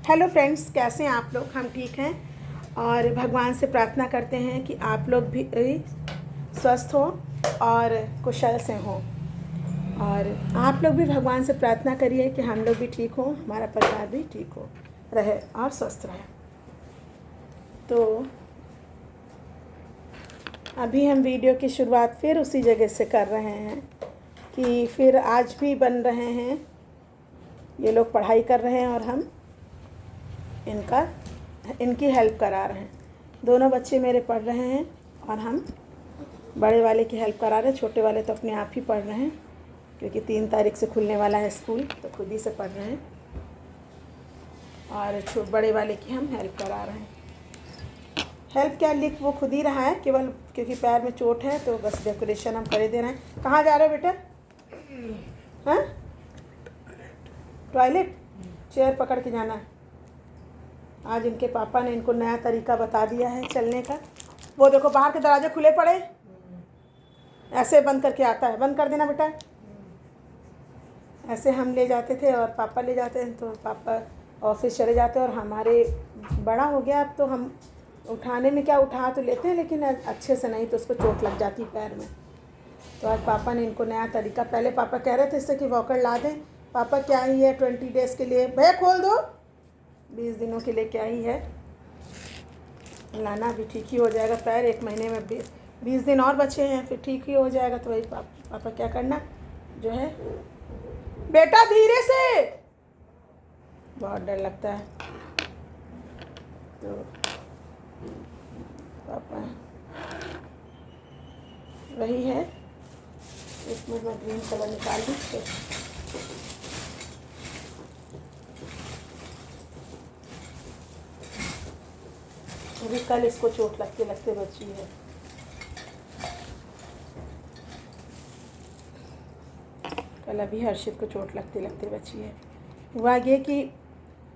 Hello friends, कैसे हैं आप लोग। हम ठीक हैं और भगवान से प्रार्थना करते हैं कि आप लोग भी स्वस्थ हो और कुशल से हों। और आप लोग भी भगवान से प्रार्थना करिए कि हम लोग भी ठीक हों, हमारा परिवार भी ठीक हो रहे और स्वस्थ रहे। तो अभी हम वीडियो की शुरुआत फिर उसी जगह से कर रहे हैं कि फिर आज भी बन रहे हैं। ये लोग पढ़ाई कर रहे हैं और हम इनकी हेल्प करा रहे हैं। दोनों बच्चे मेरे पढ़ रहे हैं और हम बड़े वाले की हेल्प करा रहे हैं। छोटे वाले तो अपने आप ही पढ़ रहे हैं क्योंकि 3 तारीख से खुलने वाला है स्कूल, तो खुद ही से पढ़ रहे हैं। और बड़े वाले की हम हेल्प करा रहे हैं। हेल्प क्या, लिख वो खुद ही रहा है, केवल क्योंकि पैर में चोट है तो बस डेकोरेशन हम करे दे रहे हैं। कहाँ जा रहे हो बेटा? हाँ, टॉयलेट। चेयर पकड़ के जाना है। आज इनके पापा ने इनको नया तरीका बता दिया है चलने का। वो देखो बाहर के दरवाजे खुले पड़े, ऐसे बंद करके आता है। बंद कर देना बेटा। ऐसे हम ले जाते थे और पापा ले जाते हैं, तो पापा ऑफिस चले जाते और हमारे बड़ा हो गया अब, तो हम उठाने में क्या उठा तो लेते हैं लेकिन अच्छे से नहीं, तो उसको चोट लग जाती पैर में। तो आज पापा ने इनको नया तरीका, पहले पापा कह रहे थे इससे कि वॉकर ला दें। पापा क्या ही है, 20 डेज़ के लिए, भैया खोल दो, 20 दिनों के लिए क्या ही है, लाना भी ठीक ही हो जाएगा। पैर 1 महीने में 20 दिन और बचे हैं, फिर ठीक ही हो जाएगा। तो वही पापा क्या करना जो है, बेटा धीरे से, बहुत डर लगता है। तो पापा वही है। इसमें मैं ग्रीन कलर निकाल दूँ। अभी कल इसको चोट लगते लगते बची है। कल अभी हर्षित को चोट लगते लगते बची है। हुआ ये कि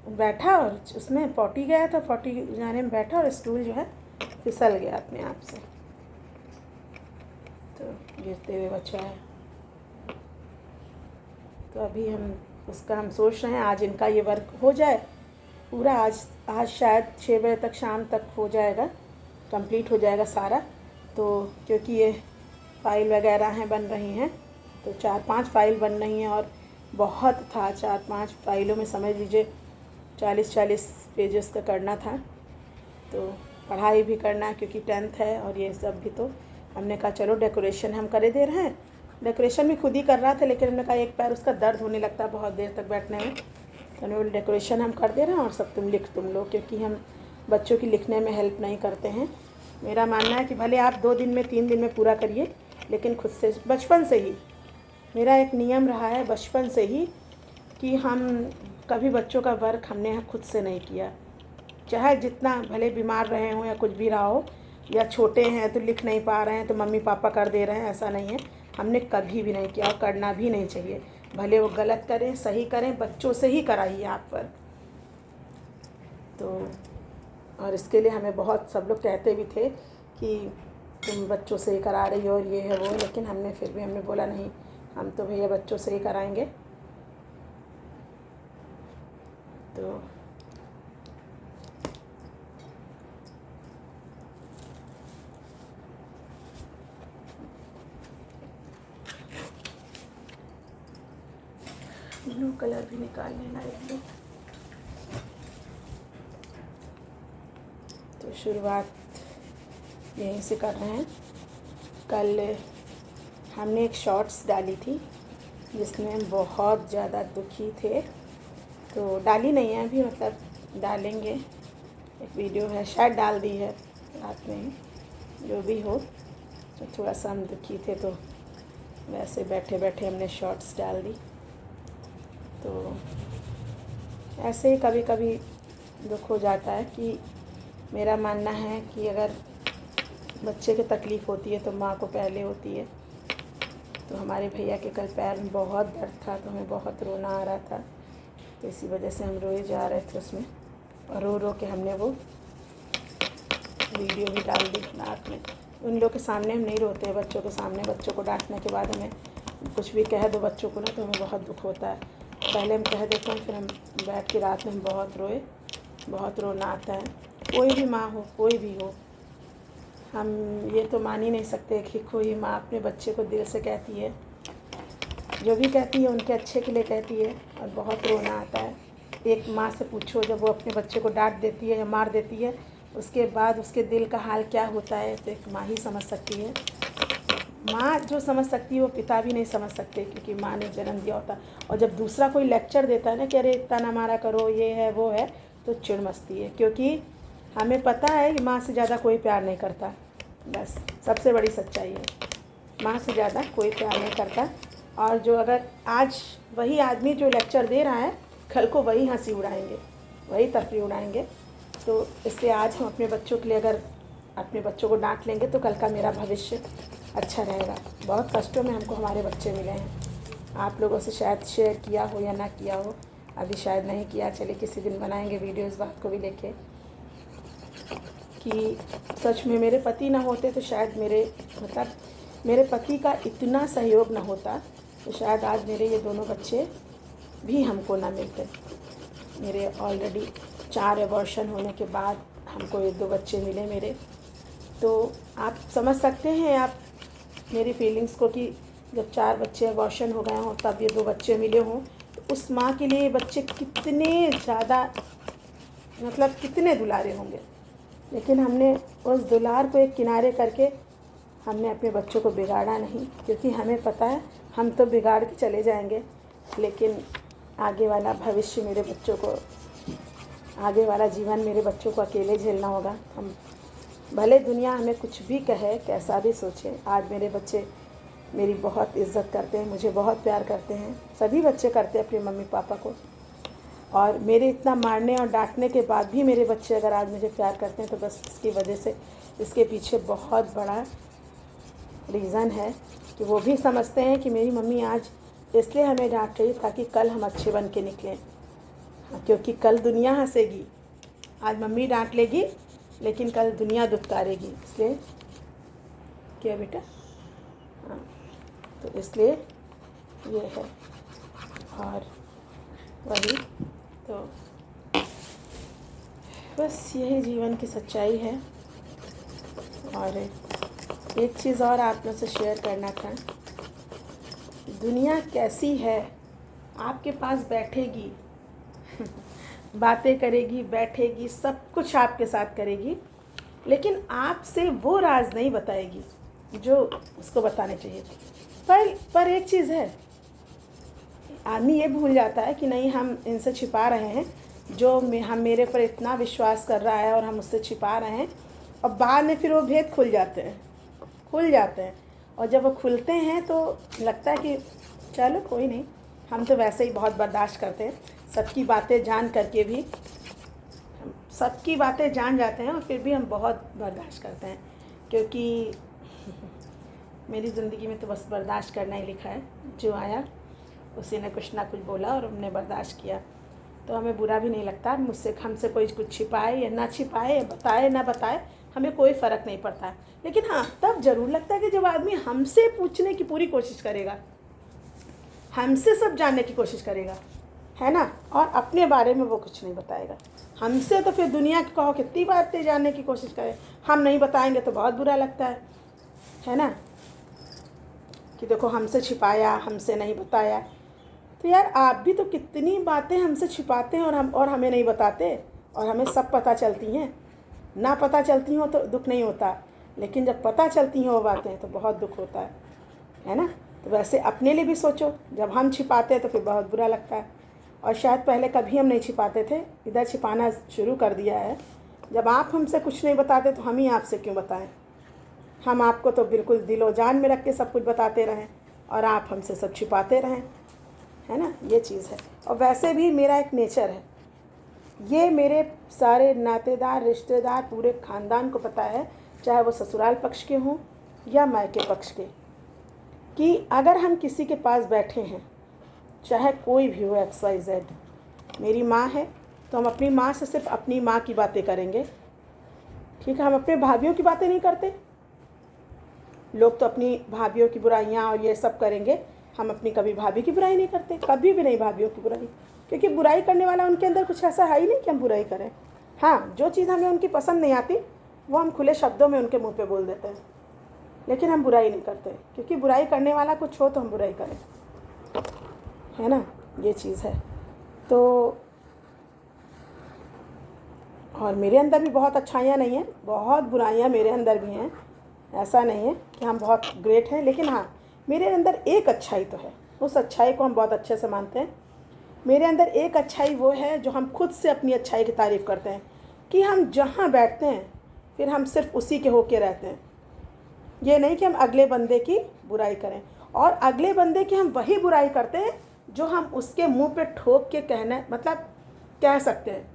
बैठा और उसमें पॉटी गया था, पॉटी जाने में बैठा और स्टूल जो है फिसल गया अपने आप से, तो गिरते हुए बचा है। तो अभी हम सोच रहे हैं आज इनका ये वर्क हो जाए पूरा। आज शायद 6 बजे तक, शाम तक हो जाएगा, कंप्लीट हो जाएगा सारा। तो क्योंकि ये फाइल वगैरह हैं बन रही हैं, तो 4-5 फाइल बन रही हैं और बहुत था। 4-5 फाइलों में समझ लीजिए 40-40 पेजेस का करना था। तो पढ़ाई भी करना है क्योंकि 10th है और ये सब भी। तो हमने कहा चलो डेकोरेशन हम करे दे रहे हैं। डेकोरेशन भी खुद ही कर रहा था, लेकिन हमने कहा एक पैर उसका दर्द होने लगता है बहुत देर तक बैठने में, तो डेकोरेशन हम कर दे रहे हैं और सब तुम लोग, क्योंकि हम बच्चों की लिखने में हेल्प नहीं करते हैं। मेरा मानना है कि भले आप 2 दिन में 3 दिन में पूरा करिए, लेकिन खुद से, बचपन से ही मेरा एक नियम रहा है, बचपन से ही, कि हम कभी बच्चों का वर्क हमने खुद से नहीं किया। चाहे जितना भले बीमार रहे हों या कुछ भी रहा हो, या छोटे हैं तो लिख नहीं पा रहे हैं तो मम्मी पापा कर दे रहे हैं, ऐसा नहीं है। हमने कभी भी नहीं किया और करना भी नहीं चाहिए। भले वो गलत करें सही करें, बच्चों से ही कराइए आप पर। तो और इसके लिए हमें बहुत सब लोग कहते भी थे कि तुम बच्चों से ही करा रही हो और ये है वो, लेकिन हमने बोला नहीं, हम तो भैया बच्चों से ही कराएंगे। तो ब्लू कलर भी निकाल लेना एक। तो शुरुआत यहीं से कर रहे हैं। कल हमने एक शॉर्ट्स डाली थी जिसमें हम बहुत ज़्यादा दुखी थे, तो डाली नहीं है अभी, मतलब डालेंगे। एक वीडियो है, शायद डाल दी है रात में ही, जो भी हो। तो थोड़ा सा हम दुखी थे, तो वैसे बैठे बैठे हमने शॉर्ट्स डाल दी। तो ऐसे ही कभी कभी दुख हो जाता है। कि मेरा मानना है कि अगर बच्चे की तकलीफ़ होती है तो माँ को पहले होती है। तो हमारे भैया के कल पैर में बहुत दर्द था, तो हमें बहुत रोना आ रहा था, तो इसी वजह से हम रोए जा रहे थे उसमें, और रो रो के हमने वो वीडियो भी डाल दी रात में। उन लोग के सामने हम नहीं रोते हैं, बच्चों के सामने। बच्चों को डांटने के बाद हमें कुछ भी कह दो बच्चों को ना, तो हमें बहुत दुख होता है। पहले हम कह देते हैं, फिर हम बैठ के रात में हम बहुत रोए। बहुत रोना आता है। कोई भी माँ हो, कोई भी हो, हम ये तो मान ही नहीं सकते कि कोई माँ अपने बच्चे को दिल से कहती है, जो भी कहती है उनके अच्छे के लिए कहती है, और बहुत रोना आता है। एक माँ से पूछो, जब वो अपने बच्चे को डांट देती है या मार देती है, उसके बाद उसके दिल का हाल क्या होता है, तो एक माँ ही समझ सकती है। माँ जो समझ सकती है वो पिता भी नहीं समझ सकते, क्योंकि माँ ने जन्म दिया होता। और जब दूसरा कोई लेक्चर देता है ना कि अरे इतना ना मारा करो, ये है वो है, तो चिढ़ मचती है, क्योंकि हमें पता है कि माँ से ज़्यादा कोई प्यार नहीं करता। बस सबसे बड़ी सच्चाई है, माँ से ज़्यादा कोई प्यार नहीं करता। और जो अगर आज वही आदमी जो लेक्चर दे रहा है, कल को वही हंसी उड़ाएंगे, वही तफरीह उड़ाएंगे। तो इसलिए आज हम अपने बच्चों के लिए अगर अपने बच्चों को डांट लेंगे तो कल का मेरा भविष्य अच्छा रहेगा। बहुत कष्टों में हमको हमारे बच्चे मिले हैं। आप लोगों से शायद शेयर किया हो या ना किया हो, अभी शायद नहीं किया। चलिए किसी दिन बनाएंगे वीडियो इस बात को भी लेके कि सच में मेरे पति ना होते तो शायद मेरे पति का इतना सहयोग ना होता, तो शायद आज मेरे ये दोनों बच्चे भी हमको ना मिलते। मेरे ऑलरेडी 4 एबॉर्शन होने के बाद हमको ये 2 बच्चे मिले मेरे। तो आप समझ सकते हैं आप मेरी फीलिंग्स को कि जब 4 बच्चे एबॉर्शन हो गए हों तब ये 2 बच्चे मिले हों, तो उस माँ के लिए बच्चे कितने ज़्यादा कितने दुलारे होंगे। लेकिन हमने उस दुलार को एक किनारे करके हमने अपने बच्चों को बिगाड़ा नहीं, क्योंकि हमें पता है हम तो बिगाड़ के चले जाएंगे, लेकिन आगे वाला भविष्य मेरे बच्चों को, आगे वाला जीवन मेरे बच्चों को अकेले झेलना होगा। हम भले दुनिया हमें कुछ भी कहे, कैसा भी सोचे, आज मेरे बच्चे मेरी बहुत इज़्ज़त करते हैं, मुझे बहुत प्यार करते हैं। सभी बच्चे करते हैं अपने मम्मी पापा को, और मेरे इतना मारने और डांटने के बाद भी मेरे बच्चे अगर आज मुझे प्यार करते हैं तो बस इसकी वजह से, इसके पीछे बहुत बड़ा रीज़न है कि वो भी समझते हैं कि मेरी मम्मी आज इसलिए हमें डांट रही ताकि कल हम अच्छे बन के निकलें। क्योंकि कल दुनिया हंसेगी, आज मम्मी डांट लेगी लेकिन कल दुनिया दुत्कारेगी। इसलिए क्या बेटा, हाँ, तो इसलिए ये है। और वही तो बस यही जीवन की सच्चाई है। और एक चीज़ और आप लोग से शेयर करना था, दुनिया कैसी है, आपके पास बैठेगी बातें करेगी, बैठेगी, सब कुछ आपके साथ करेगी, लेकिन आपसे वो राज नहीं बताएगी जो उसको बताने चाहिए। पर एक चीज़ है, आदमी ये भूल जाता है कि नहीं हम इनसे छिपा रहे हैं, जो हम मेरे पर इतना विश्वास कर रहा है और हम उससे छिपा रहे हैं, और बाद में फिर वो भेद खुल जाते हैं। और जब वो खुलते हैं तो लगता है कि चलो कोई नहीं, हम तो वैसे ही बहुत बर्दाश्त करते हैं, सबकी बातें जान करके भी हम सबकी बातें जान जाते हैं और फिर भी हम बहुत बर्दाश्त करते हैं, क्योंकि मेरी ज़िंदगी में तो बस बर्दाश्त करना ही लिखा है। जो आया उसी ने कुछ ना कुछ बोला और हमने बर्दाश्त किया, तो हमें बुरा भी नहीं लगता। हमसे कोई कुछ छिपाए या ना छिपाए, बताए ना बताए, हमें कोई फ़र्क नहीं पड़ता है। लेकिन हाँ, तब ज़रूर लगता है कि जब आदमी हमसे पूछने की पूरी कोशिश करेगा, हमसे सब जानने की कोशिश करेगा, है ना, और अपने बारे में वो कुछ नहीं बताएगा। हमसे तो फिर दुनिया की कहो कितनी बातें जानने की कोशिश करें, हम नहीं बताएंगे तो बहुत बुरा लगता है ना, कि देखो हमसे छिपाया, हमसे नहीं बताया। तो यार आप भी तो कितनी बातें हमसे छिपाते हैं और हमें नहीं बताते, और हमें सब पता चलती हैं। ना पता चलती हो तो दुख नहीं होता, लेकिन जब पता चलती हैं वो बातें तो बहुत दुख होता है ना। तो वैसे अपने लिए भी सोचो, जब हम छिपाते हैं तो फिर बहुत बुरा लगता है। और शायद पहले कभी हम नहीं छिपाते थे, इधर छिपाना शुरू कर दिया है। जब आप हमसे कुछ नहीं बताते तो हम ही आपसे क्यों बताएं। हम आपको तो बिल्कुल दिलो जान में रख के सब कुछ बताते रहें और आप हमसे सब छिपाते रहें, है ना, ये चीज़ है। और वैसे भी मेरा एक नेचर है, ये मेरे सारे नातेदार, रिश्तेदार, पूरे ख़ानदान को पता है, चाहे वो ससुराल पक्ष के हों या मायके पक्ष के, कि अगर हम किसी के पास बैठे हैं, चाहे कोई भी हो, XYZ, मेरी माँ है तो हम अपनी माँ से सिर्फ अपनी माँ की बातें करेंगे, ठीक है। हम अपने भाभीयों की बातें नहीं करते। लोग तो अपनी भाभीयों की बुराइयाँ और ये सब करेंगे, हम अपनी कभी भाभी की बुराई नहीं करते, कभी भी नहीं भाभीयों की बुराई, क्योंकि बुराई करने वाला उनके अंदर कुछ ऐसा है ही नहीं कि हम बुराई करें, हाँ, जो चीज़ हमें उनकी पसंद नहीं आती वो हम खुले शब्दों में उनके मुंह पे बोल देते हैं, लेकिन हम बुराई नहीं करते, क्योंकि बुराई करने वाला कुछ हो तो हम बुराई करें, है ना, ये चीज़ है। तो और मेरे अंदर भी बहुत अच्छाइयाँ नहीं हैं, बहुत बुराइयाँ मेरे अंदर भी हैं, ऐसा नहीं है कि हम बहुत ग्रेट हैं, लेकिन हाँ मेरे अंदर एक अच्छाई तो है, उस अच्छाई को हम बहुत अच्छे से मानते हैं। मेरे अंदर एक अच्छाई वो है जो हम खुद से अपनी अच्छाई की तारीफ़ करते हैं, कि हम जहाँ बैठते हैं फिर हम सिर्फ उसी के होके रहते हैं। ये नहीं कि हम अगले बंदे की बुराई करें, और अगले बंदे की हम वही बुराई करते हैं जो हम उसके मुंह पे ठोक के कहना मतलब कह सकते हैं।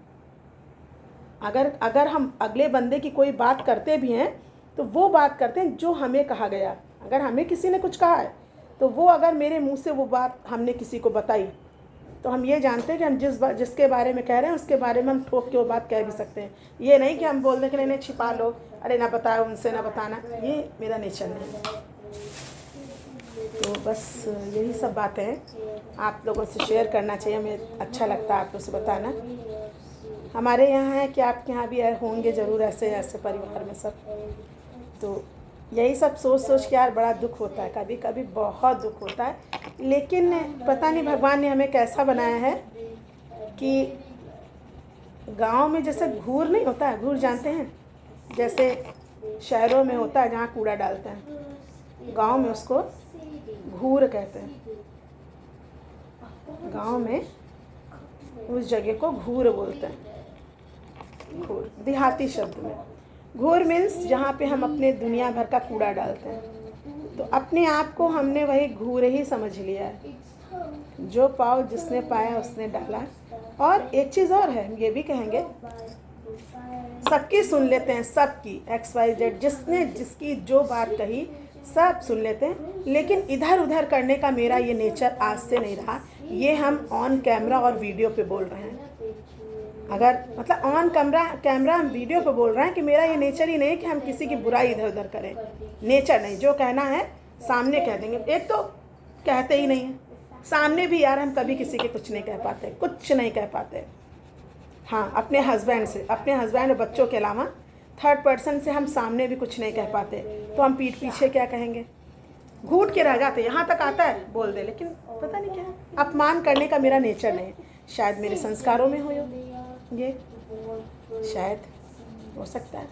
अगर हम अगले बंदे की कोई बात करते भी हैं तो वो बात करते हैं जो हमें कहा गया। अगर हमें किसी ने कुछ कहा है तो वो अगर मेरे मुंह से वो बात हमने किसी को बताई तो हम ये जानते हैं कि हम जिसके बारे में कह रहे हैं उसके बारे में हम ठोक के वो बात कह भी सकते हैं। ये नहीं कि हम बोल दें कि नहीं छिपा लो, अरे ना बताओ उनसे, ना बताना, ये मेरा नेचर नहीं है। तो बस यही सब बातें हैं, आप लोगों से शेयर करना चाहिए, हमें अच्छा लगता है आप लोग से बताना। हमारे यहाँ है कि आपके यहाँ भी होंगे ज़रूर ऐसे परिवार में सब। तो यही सब सोच सोच के यार बड़ा दुख होता है, कभी कभी बहुत दुख होता है, लेकिन पता नहीं भगवान ने हमें कैसा बनाया है कि गांव में जैसे घूर नहीं होता है, घूर जानते हैं, जैसे शहरों में होता है जहाँ कूड़ा डालते हैं, गांव में उसको घूर कहते हैं। गांव में उस जगह को घूर बोलते हैं, घूर देहाती शब्द में। घूर मीन्स जहाँ पे हम अपने दुनिया भर का कूड़ा डालते हैं। तो अपने आप को हमने वही घूर ही समझ लिया है, जो पाओ जिसने पाया उसने डाला। और एक चीज़ और है, हम ये भी कहेंगे, सबकी सुन लेते हैं, सबकी XYZ जिसने जिसकी जो बात कही सब सुन लेते हैं, लेकिन इधर उधर करने का मेरा ये नेचर आज से नहीं रहा। ये हम ऑन कैमरा और वीडियो पे बोल रहे हैं, अगर मतलब ऑन कैमरा हम वीडियो पे बोल रहे हैं कि मेरा ये नेचर ही नहीं है कि हम किसी की बुराई इधर उधर करें। नेचर नहीं, जो कहना है सामने कह देंगे। एक तो कहते ही नहीं है सामने भी, यार हम कभी किसी के कुछ नहीं कह पाते, कुछ नहीं कह पाते। हाँ, अपने हस्बैंड से, अपने हस्बैंड और बच्चों के अलावा थर्ड पर्सन से हम सामने भी कुछ नहीं कह पाते। तो हम पीठ पीछे क्या कहेंगे, घूट के रह जाते। यहाँ तक आता है बोल दे, लेकिन पता नहीं क्या अपमान करने का मेरा नेचर नहीं है। शायद मेरे संस्कारों में हो ये, शायद हो सकता है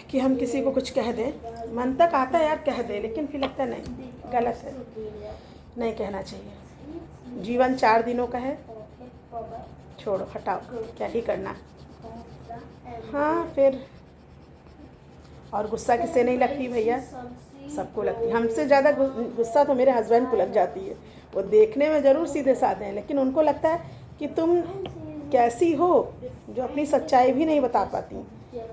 कि हम किसी को कुछ कह दें, मन तक आता है यार कह दे, लेकिन फिर लगता है नहीं, गलत है, नहीं कहना चाहिए। जीवन 4 दिनों का है, छोड़ो हटाओ, क्या ही करना। हाँ फिर और गुस्सा किसे नहीं लगती भैया, सबको लगती। हमसे ज़्यादा गुस्सा तो मेरे हस्बैंड को लग जाती है। वो देखने में ज़रूर सीधे साधे हैं, लेकिन उनको लगता है कि तुम कैसी हो जो अपनी सच्चाई भी नहीं बता पाती।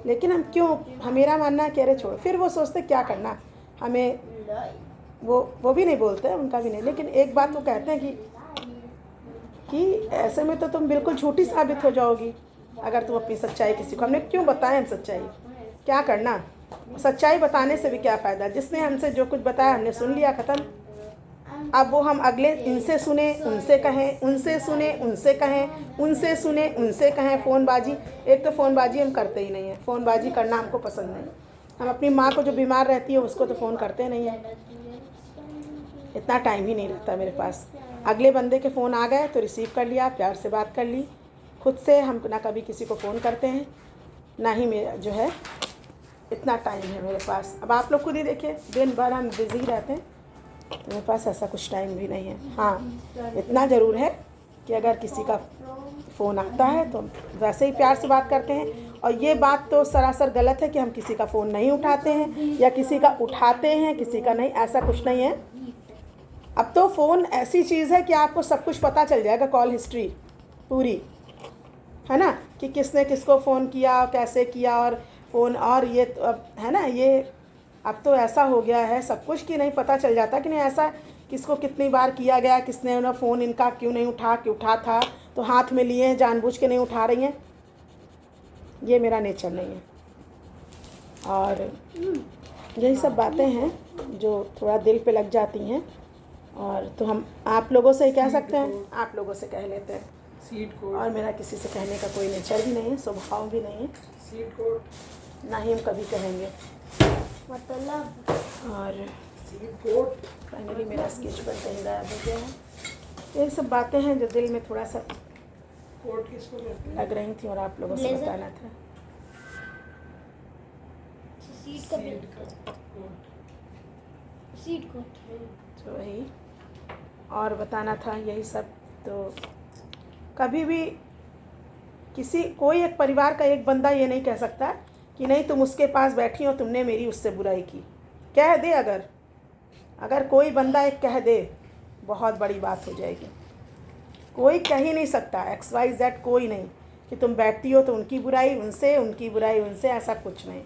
लेकिन हम क्यों, मेरा मानना है कि अरे छोड़ो, फिर वो सोचते क्या करना हमें, वो भी नहीं बोलते, उनका भी नहीं। लेकिन एक बात वो कहते हैं कि ऐसे में तो तुम बिल्कुल झूठी साबित हो जाओगी अगर तुम अपनी सच्चाई किसी को। हमने क्यों बताएं हम सच्चाई, क्या करना, सच्चाई बताने से भी क्या फ़ायदा। जिसने हमसे जो कुछ बताया हमने सुन लिया, ख़त्म। अब वो हम अगले इनसे सुने उनसे कहें, उनसे सुने उनसे कहें, उनसे सुने उनसे कहें। फ़ोनबाजी, एक तो फ़ोनबाजी हम करते ही नहीं है, फ़ोनबाजी करना हमको पसंद नहीं। हम अपनी माँ को जो बीमार रहती है उसको तो फ़ोन करते नहीं हैं, इतना टाइम ही नहीं रहता मेरे पास। अगले बंदे के फ़ोन आ गए तो रिसीव कर लिया, प्यार से बात कर ली। खुद से हम ना कभी किसी को फ़ोन करते हैं, ना ही मेरा जो है इतना टाइम है मेरे पास। अब आप लोग खुद ही देखिए, दिन भर हम बिज़ी रहते हैं, मेरे पास ऐसा कुछ टाइम भी नहीं है। हाँ, इतना ज़रूर है कि अगर किसी का फ़ोन आता है तो वैसे ही प्यार से बात करते हैं। और ये बात तो सरासर गलत है कि हम किसी का फ़ोन नहीं उठाते हैं या किसी का उठाते हैं किसी का नहीं, ऐसा कुछ नहीं है। अब तो फ़ोन ऐसी चीज़ है कि आपको सब कुछ पता चल जाएगा, कॉल हिस्ट्री पूरी, है ना, कि किसने किसको फ़ोन किया, कैसे किया, और फ़ोन। और ये तो अब है ना, ये अब तो ऐसा हो गया है सब कुछ कि नहीं पता चल जाता कि नहीं ऐसा किसको कितनी बार किया गया, किसने ना फ़ोन इनका क्यों नहीं उठा, कि उठा था तो हाथ में लिए हैं, जानबूझ के नहीं उठा रही हैं। ये मेरा नेचर नहीं है। और यही सब बातें हैं जो थोड़ा दिल पे लग जाती हैं, और तो हम आप लोगों से ही कह सकते हैं, आप लोगों से कह लेते हैं। Seat coat. और मेरा किसी से कहने का कोई नेचर भी नहीं है, स्वभाव भी नहीं है, सीट कोट ना ही हम कभी कहेंगे। मतलब और सीट कोट। फाइनली मेरा स्केच पेन कहीं गायब हो गया है। यही सब बातें हैं जो दिल में थोड़ा सा कोट किसको कहते हैं? लग रही थी और आप लोगों से ब्लेजर? बताना था। सीट का सीट का कोट। Seat coat. तो वही और बताना था यही सब। तो कभी भी कोई एक परिवार का एक बंदा ये नहीं कह सकता कि नहीं तुम उसके पास बैठी हो, तुमने मेरी उससे बुराई की। कह दे, अगर कोई बंदा एक कह दे, बहुत बड़ी बात हो जाएगी। कोई कह ही नहीं सकता, XYZ कोई नहीं, कि तुम बैठती हो तो उनकी बुराई उनसे, उनकी बुराई उनसे, ऐसा कुछ नहीं।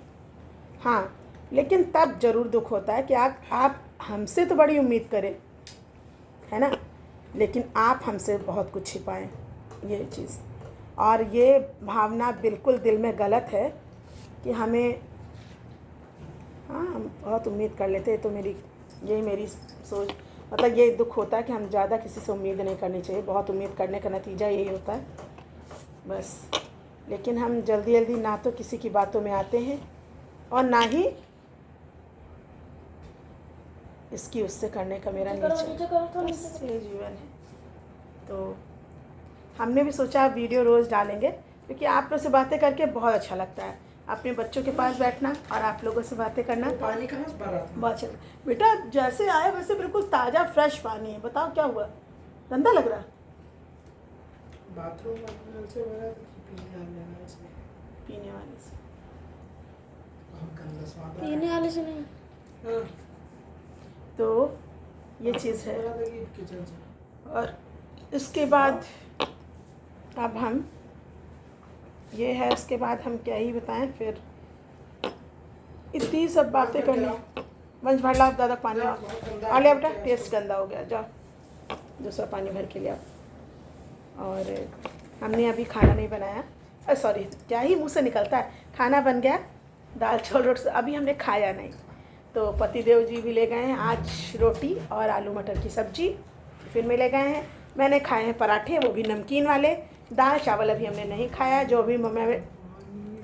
हाँ, लेकिन तब ज़रूर दुख होता है कि आप हमसे तो बड़ी उम्मीद करें, है ना, लेकिन आप हमसे बहुत कुछ छिपाएं, ये चीज़। और ये भावना बिल्कुल दिल में गलत है कि हमें, हाँ, हम बहुत उम्मीद कर लेते हैं। तो यही मेरी सोच, मतलब ये दुख होता है कि हम ज़्यादा किसी से उम्मीद नहीं करनी चाहिए। बहुत उम्मीद करने का नतीजा यही होता है बस। लेकिन हम जल्दी जल्दी ना तो किसी की बातों में आते हैं और ना ही इसकी उससे करने का मेरा नेचर, बस ये जीवन है। तो हमने भी सोचा वीडियो रोज़ डालेंगे, क्योंकि आप लोग से बातें करके बहुत अच्छा लगता है। अपने बच्चों के पास बैठना और आप लोगों से बातें करना। पानी कहाँ से भरा था? बहुत अच्छा बेटा, जैसे आए वैसे बिल्कुल ताज़ा फ्रेश पानी है। बताओ क्या हुआ, गंदा लग रहा? बाथरूम नल से भरा था कि पीने वाले पीने वाले से? से। बहुत गंदा स्वाद आ पीने वाले से नहीं। हाँ। तो ये चीज़ है। भरा था कि किचन से? और इसके बाद अब हम ये है, इसके बाद हम क्या ही बताएं फिर, इतनी सब बातें करनी। मंच भर ला ज़्यादा पानी आ लिया बेटा, टेस्ट गंदा हो गया, जाओ दूसरा पानी भर के लिया। और हमने अभी खाना नहीं बनाया, सॉरी क्या ही मुँह से निकलता है, खाना बन गया, दाल चावल रोटी, अभी हमने खाया नहीं। तो पतिदेव जी भी ले गए हैं आज रोटी और आलू मटर की सब्जी टिफिन में ले गए हैं। मैंने खाए हैं पराठे, वो भी नमकीन वाले। दाल चावल अभी हमने नहीं खाया, जो भी मम्मी,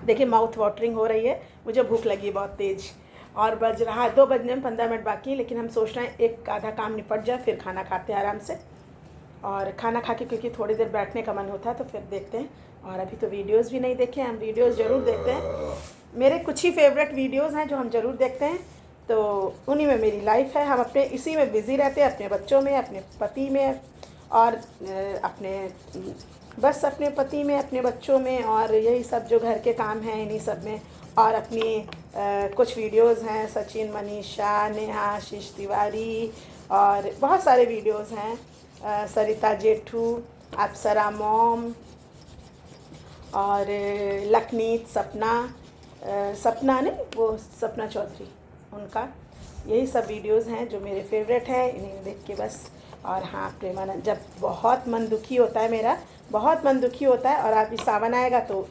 देखिए माउथ वाटरिंग हो रही है, मुझे भूख लगी है बहुत तेज़। और बज रहा है 2 बजने में 15 मिनट बाकी है, लेकिन हम सोच रहे हैं एक आधा काम निपट जाए फिर खाना खाते हैं आराम से। और खाना खा के क्योंकि थोड़ी देर बैठने का मन होता है तो फिर देखते हैं। और अभी तो वीडियोज़ भी नहीं देखे, हम वीडियोज़ ज़रूर देखते हैं। मेरे कुछ ही फेवरेट वीडियोज़ हैं जो हम ज़रूर देखते हैं, तो उन्हीं में मेरी लाइफ है। हम अपने इसी में बिज़ी रहते हैं, अपने बच्चों में, अपने पति में, और अपने पति में, अपने बच्चों में, और यही सब जो घर के काम हैं इन्हीं सब में। और अपनी कुछ वीडियोज़ हैं, सचिन, मनीषा, नेहा, आशीष तिवारी, और बहुत सारे वीडियोज़ हैं, सरिता जेठू, अप्सरा मॉम, और लखनीत, सपना नहीं, वो सपना चौधरी, उनका। यही सब वीडियोज़ हैं जो मेरे फेवरेट हैं, इन्हें देख के बस। और हाँ, प्रेमानंद, जब बहुत मन दुखी होता है, मेरा बहुत मन दुखी होता है, और अभी सावन आएगा तो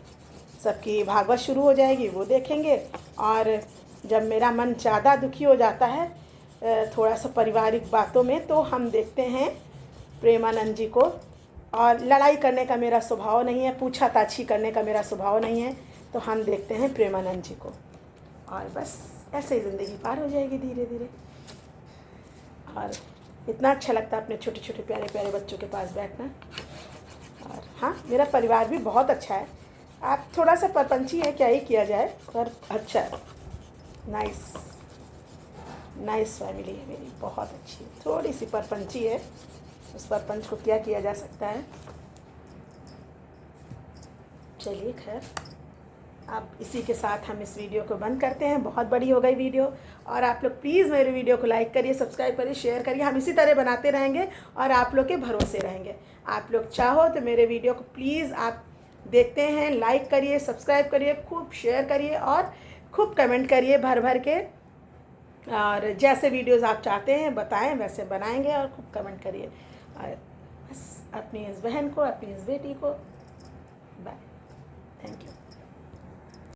सबकी भागवत शुरू हो जाएगी, वो देखेंगे। और जब मेरा मन ज़्यादा दुखी हो जाता है थोड़ा सा पारिवारिक बातों में, तो हम देखते हैं प्रेमानंद जी को। और लड़ाई करने का मेरा स्वभाव नहीं है, पूछताछी करने का मेरा स्वभाव नहीं है, तो हम देखते हैं प्रेमानंद जी को। और बस ऐसे ही ज़िंदगी पार हो जाएगी धीरे धीरे। और इतना अच्छा लगता है अपने छोटे छोटे प्यारे प्यारे बच्चों के पास बैठना। और हाँ, मेरा परिवार भी बहुत अच्छा है। आप थोड़ा सा परपंची है, क्या ही किया जाए, पर अच्छा है। नाइस फैमिली है मेरी, बहुत अच्छी। थोड़ी सी परपंची है, उस परपंच को क्या किया जा सकता है। चलिए खैर, अब इसी के साथ हम इस वीडियो को बंद करते हैं। बहुत बड़ी हो गई वीडियो। और आप लोग प्लीज़ मेरे वीडियो को लाइक करिए, सब्सक्राइब करिए, शेयर करिए। हम इसी तरह बनाते रहेंगे और आप लोग के भरोसे रहेंगे। आप लोग चाहो तो मेरे वीडियो को प्लीज़ आप देखते हैं, लाइक करिए, सब्सक्राइब करिए, खूब शेयर करिए और खूब कमेंट करिए भर भर के। और जैसे वीडियोज़ आप चाहते हैं बताएं, वैसे बनाएंगे, और खूब कमेंट करिए। और बस अपनी इस बहन को, अपनी इस बेटी को बाय, थैंक यू।